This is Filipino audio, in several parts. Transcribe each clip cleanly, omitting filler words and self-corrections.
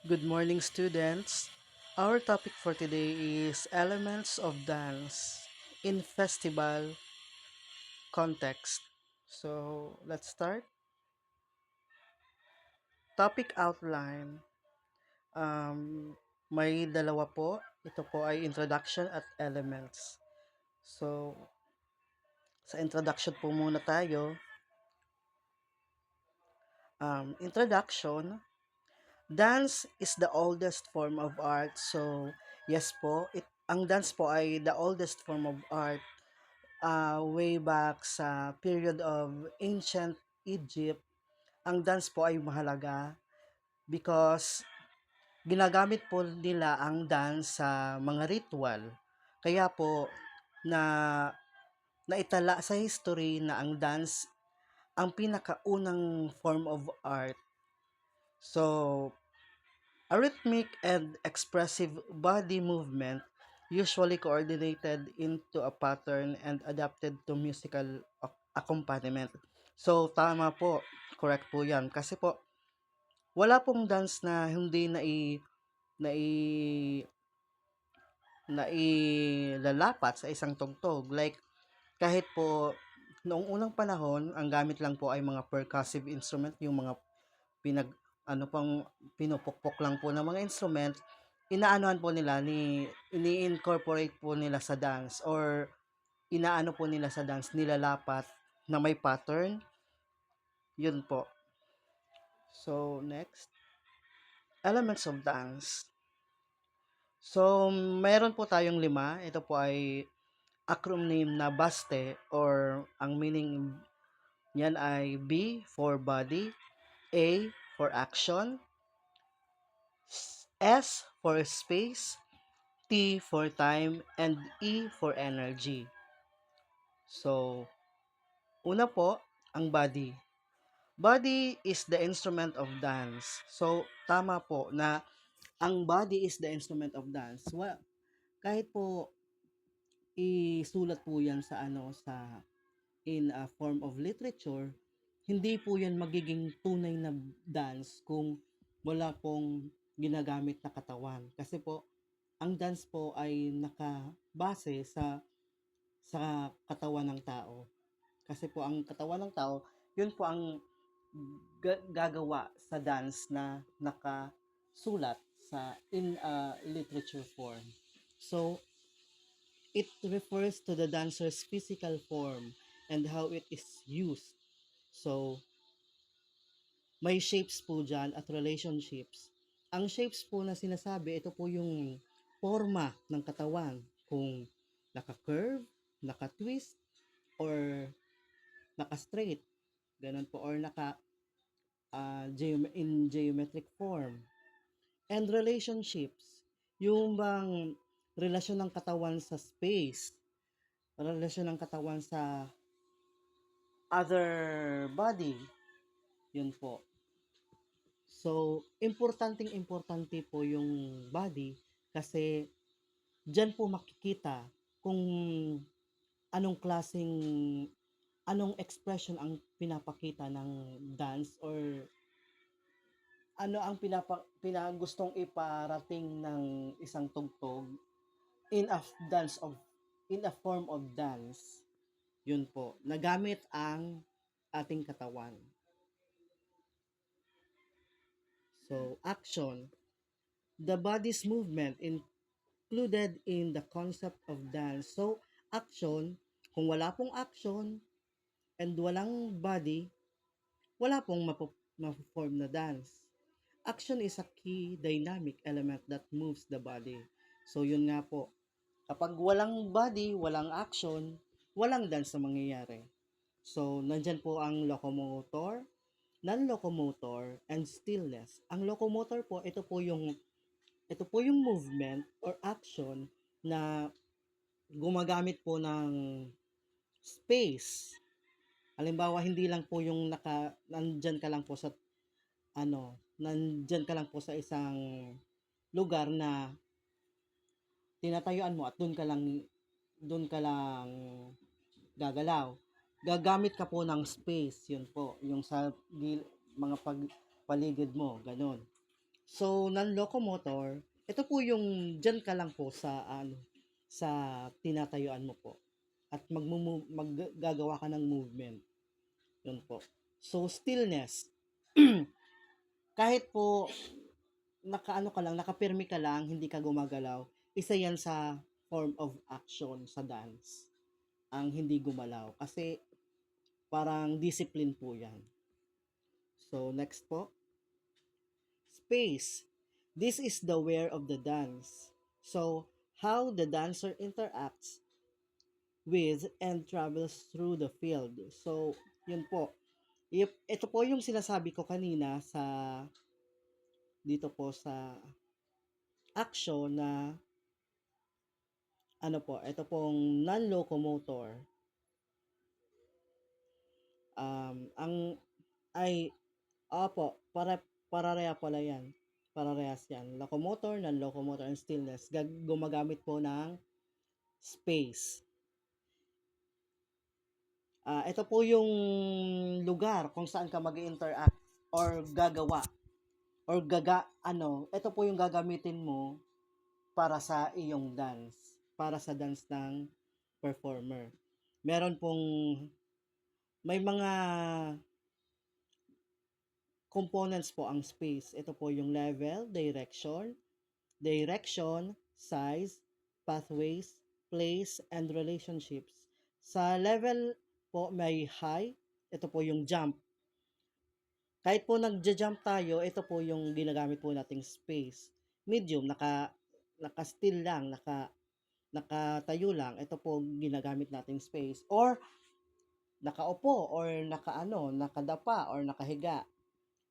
Good morning, students. Our topic for today is elements of dance in festival context. So, let's start. Topic outline. May dalawa po. Ito po ay introduction at elements. So, sa introduction po muna tayo. Introduction. Dance is the oldest form of art. So, yes po, ang dance po ay the oldest form of art way back sa period of ancient Egypt. Ang dance po ay mahalaga because ginagamit po nila ang dance sa mga ritual. Kaya po na naitala sa history na ang dance ang pinakaunang form of art. So, a rhythmic and expressive body movement usually coordinated into a pattern and adapted to musical accompaniment. So, tama po. Correct po yan. Kasi po, wala pong dance na hindi nai, nailalapat sa isang tugtog. Like, kahit po, noong unang panahon, ang gamit lang po ay mga percussive instrument, yung mga pinag ano pang pinupukpok lang po ng mga instrument, inaanuhan po nila ini-incorporate po nila sa dance or inaano po nila sa dance, nilalapat na may pattern. Yun po. So, next. Elements of dance. So, meron po tayong 5. Ito po ay acronym na BASTE or ang meaning niyan ay B for body, A for action, S for space, T for time, and E for energy. So, una po, ang body. Body is the instrument of dance. So, tama po na ang body is the instrument of dance. Well, kahit po isulat po yan sa in a form of literature, hindi po yan magiging tunay na dance kung wala pong ginagamit na katawan. Kasi po, ang dance po ay nakabase sa katawan ng tao. Kasi po ang katawan ng tao, yun po ang gagawa sa dance na nakasulat sa in a literature form. So, it refers to the dancer's physical form and how it is used. So, may shapes po dyan at relationships. Ang shapes po na sinasabi, ito po yung forma ng katawan. Kung naka-curve, naka-twist, or naka-straight. Ganun po. Or in geometric form. And relationships. Yung bang relasyon ng katawan sa space. Relasyon ng katawan sa other body. Yun po. So, importante po yung body kasi dyan po makikita kung anong klaseng anong expression ang pinapakita ng dance or ano ang pinagustong iparating ng isang tugtog in a dance of in a form of dance. Yun po, nagamit ang ating katawan. So, action. The body's movement included in the concept of dance. So, action, kung wala pong action and walang body, wala pong ma-perform na dance. Action is a key dynamic element that moves the body. So, yun nga po. Kapag walang body, walang action, walang dance na mangyayari. So, nandyan po ang locomotor, non-locomotor, and stillness. Ang locomotor po, ito po yung movement or action na gumagamit po ng space. Halimbawa, hindi lang po yung nandyan ka lang po sa nandyan ka lang po sa isang lugar na tinatayuan mo at doon ka lang gagalaw. Gagamit ka po ng space, yun po, yung sa mga paligid mo, ganun. So, non-locomotor, ito po yung diyan ka lang po sa ano, sa tinatayuan mo po at maggagawa ka ng movement. Yun po. So, stillness. Kahit po nakaano ka lang, nakapirmi ka lang, hindi ka gumagalaw, isa yan sa form of action sa dance. Ang hindi gumalaw. Kasi parang discipline po yan. So, next po. Space. This is the where of the dance. So, how the dancer interacts with and travels through the field. So, yun po. Ito po yung sinasabi ko kanina sa dito po sa action na ano po, ito pong non-locomotor. Ang ay opo, parareha pala yan. Parehas yan. Locomotor, non-locomotor, and stillness. Gumagamit po ng space. Ito po yung lugar kung saan ka mag-interact or gagawa or ito po yung gagamitin mo para sa iyong dance, para sa dance ng performer. Meron pong may mga components po ang space. Ito po yung level, direction, size, pathways, place, and relationships. Sa level po may high, ito po yung jump. Kahit po nagja-jump tayo, ito po yung ginagamit po nating space. Medium, naka-still lang, nakatayo lang, ito po ginagamit nating space. Or nakaupo or nakadapa or nakahiga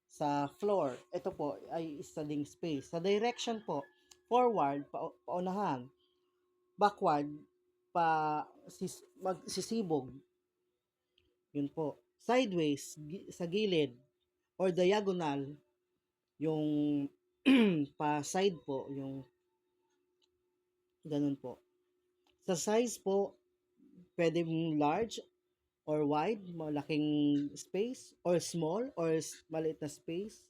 sa floor. Ito po ay isa ding space. Sa direction po, forward, paunahan, backward, magsisibog. Yun po. Sideways, sa gilid, or diagonal, yung pa side po, yung ganun po. Sa size po, pwede large or wide, malaking space, or small, or maliit na space.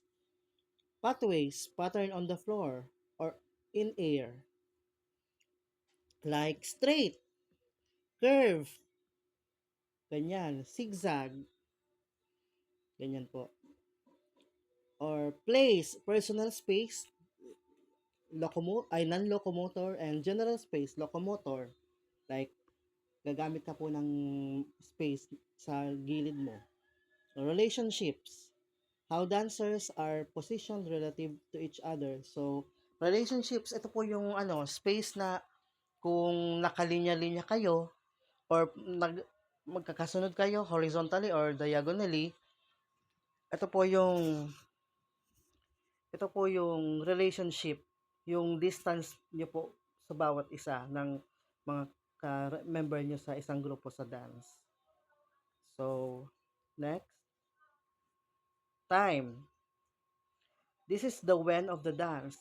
Pathways, pattern on the floor, or in air. Like straight, curve, ganyan, zigzag, ganyan po. Or place, personal space, non-locomotor, and general space, locomotor. Like, gagamit ka po ng space sa gilid mo. Relationships, how dancers are positioned relative to each other. So, relationships, ito po yung space na kung nakalinya-linya kayo or magkakasunod kayo horizontally or diagonally, ito po yung relationship, yung distance niyo po sa bawat isa ng mga member niyo sa isang grupo sa dance. So, next, time. This is the when of the dance.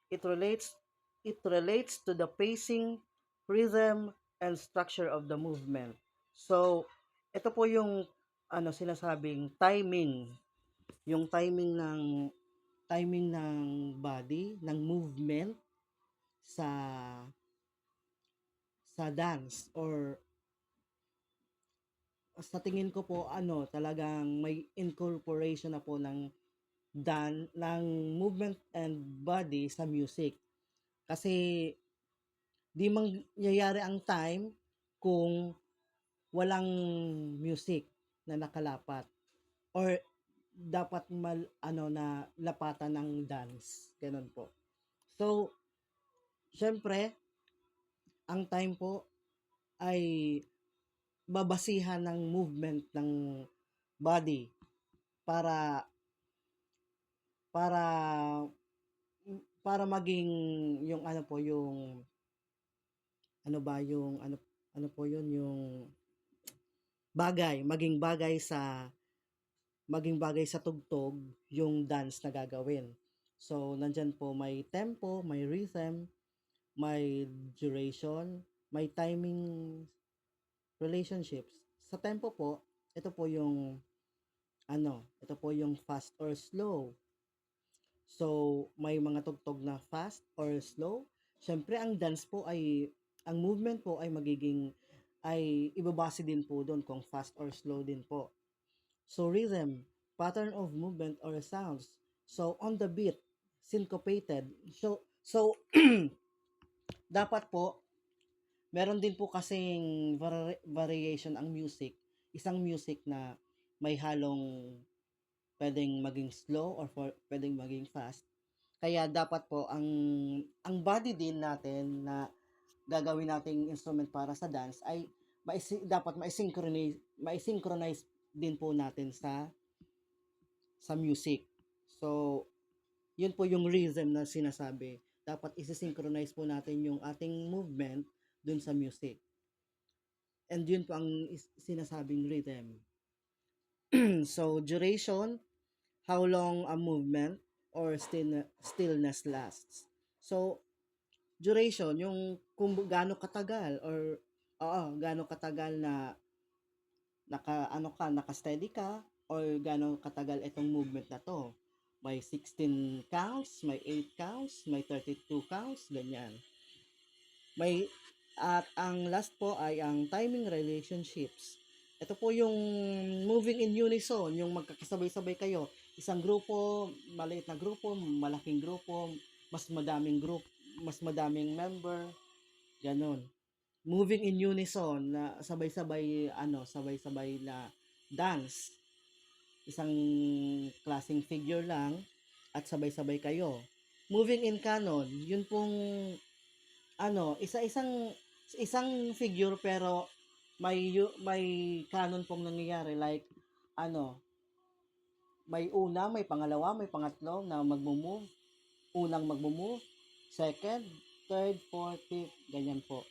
It relates it relates to the pacing, rhythm, and structure of the movement. So, ito po yung sinasabing timing, yung timing ng body, ng movement sa dance or sa tingin ko po talagang may incorporation na po ng movement and body sa music. Kasi di mangyayari ang time kung walang music na nakalapat or dapat na lapatan ng dance. Ganun po. So, syempre, ang time po ay babasihan ng movement ng body para para para maging yung ano po yun yung maging bagay sa tugtog yung dance na gagawin. So, nandyan po may tempo, may rhythm, may duration, may timing relationships. Sa tempo po, ito po yung fast or slow. So, may mga tugtog na fast or slow. Siyempre, ang dance po ay, ang movement po ay magiging, ay ibabase din po doon kung fast or slow din po. So, rhythm, pattern of movement or sounds. So, on the beat, syncopated. So dapat po, meron din po kasing variation ang music. Isang music na may halong pwedeng maging slow or pwedeng maging fast. Kaya dapat po ang body din natin na gagawin nating instrument para sa dance ay dapat mai-synchronize din po natin sa music. So, yun po yung rhythm na sinasabi. Dapat isi-synchronize po natin yung ating movement dun sa music. And yun po ang sinasabing rhythm. So, duration, how long a movement or stillness lasts. So, duration, yung kung gaano katagal or gaano katagal na naka-steady ka or gaano katagal itong movement na to. May 16 counts, may 8 counts, may 32 counts, ganyan. May at ang last po ay ang timing relationships. Ito po yung moving in unison, yung magkakasabay-sabay kayo. Isang grupo, maliit na grupo, malaking grupo, mas madaming member, ganun. Moving in unison na sabay-sabay na dance. Isang klaseng figure lang at sabay-sabay kayo. Moving in canon, yun pong isang figure pero may canon pong nangyayari like ano, may una, may pangalawa, may pangatlo na magmo-move, unang magmo-move, second, third, fourth, fifth, ganyan po.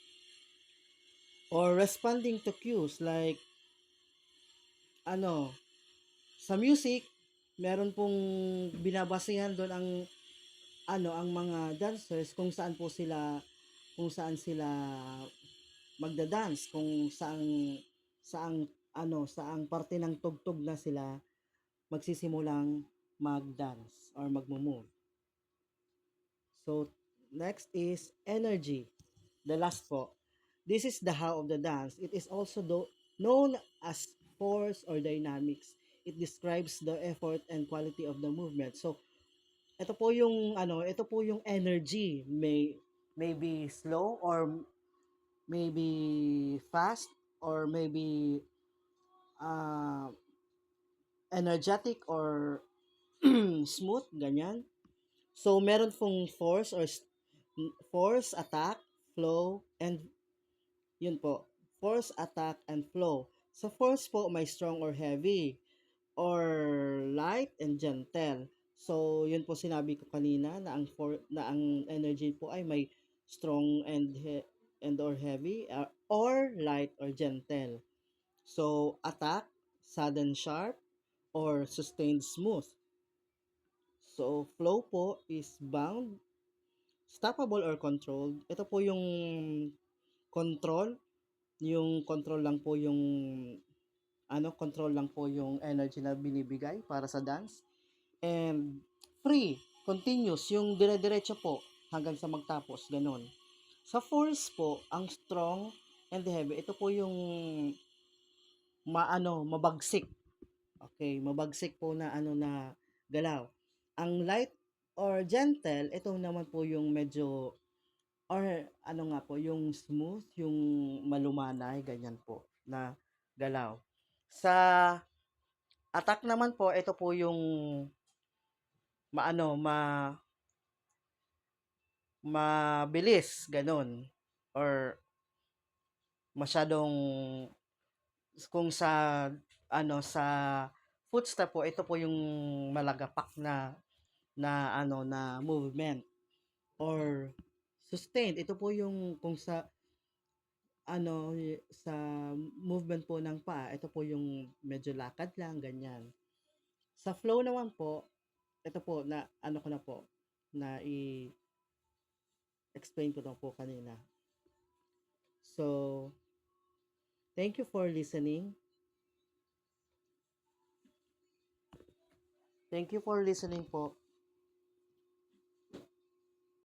Or responding to cues like ano, sa music, meron pong binabasehan doon ang mga dancers kung saan sila magda-dance, kung saang saang parte ng tugtog na sila magsisimulang mag-dance or magmo-move. So, next is energy. The last po. This is the how of the dance. It is also known as force or dynamics. It describes the effort and quality of the movement. So, ito po yung energy. Maybe slow or maybe fast or maybe uh, energetic or smooth, ganyan. So, meron pong force, attack, flow, and yun po, force, attack, and flow. Sa force po, may strong or heavy, or light and gentle. So, yun po sinabi ko kanina na ang energy po ay may strong and or heavy, or light or gentle. So, attack, sudden sharp, or sustained smooth. So, flow po is bound, stoppable or controlled. Ito po yung control, lang po yung control lang po yung energy na binibigay para sa dance. And free, continuous, yung dire-diretso po hanggang sa magtapos, ganun. Sa force po, ang strong and heavy, ito po yung mabagsik. Okay, mabagsik po na na galaw. Ang light or gentle, ito naman po yung medyo or yung smooth, yung malumanay, ganyan po na galaw. Sa attack naman po, ito po yung maano, ma mabilis, ganun. Or masyadong kung sa footstep po, ito po yung malagapak na movement or sustained. Ito po yung kung sa movement po ng paa, ito po yung medyo lakad lang, ganyan. Sa flow naman po, ito po na ko na po, na explain ko na po kanina. So, thank you for listening. Thank you for listening po.